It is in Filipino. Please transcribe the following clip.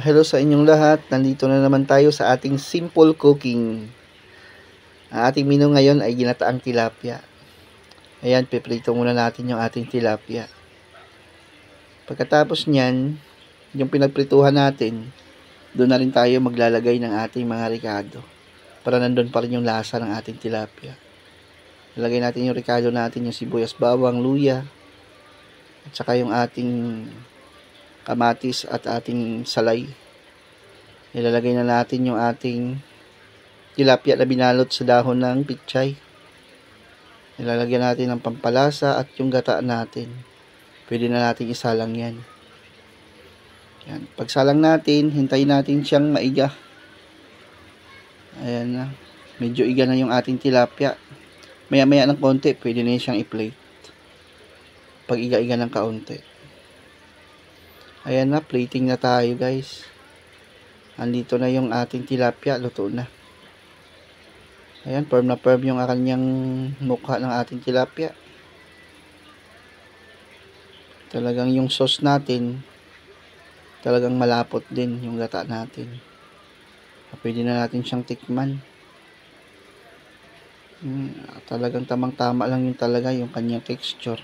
Hello sa inyong lahat. Nandito na naman tayo sa ating simple cooking. Ang ating menu ngayon ay ginataang tilapia. Ayan, piprito muna natin yung ating tilapia. Pagkatapos niyan, yung pinagprituhan natin, doon na rin tayo maglalagay ng ating mga ricado. Para nandun pa rin yung lasa ng ating tilapia. Ilagay natin yung ricado natin, yung sibuyas, bawang, luya, at saka yung ating kamatis at ating salay. Ilalagay na natin yung ating tilapia na binalot sa dahon ng pichay. Ilalagyan natin ng pampalasa at yung gata natin. Pwede na natin isalang yan. Yan. Pagsalang natin, hintayin natin siyang maiga. Ayan na. Medyo iga na yung ating tilapia. Maya-maya ng konti, pwede na siyang i-plate. Pag iga-iga ng kaunti. Ayan na, plating na tayo guys. Andito na yung ating tilapia, luto na. Ayan, firm na firm yung kanyang mukha ng ating tilapia. Talagang yung sauce natin, talagang malapot din yung gata natin. Pwede na natin siyang tikman. Talagang tamang-tama lang yung talaga yung kanyang texture.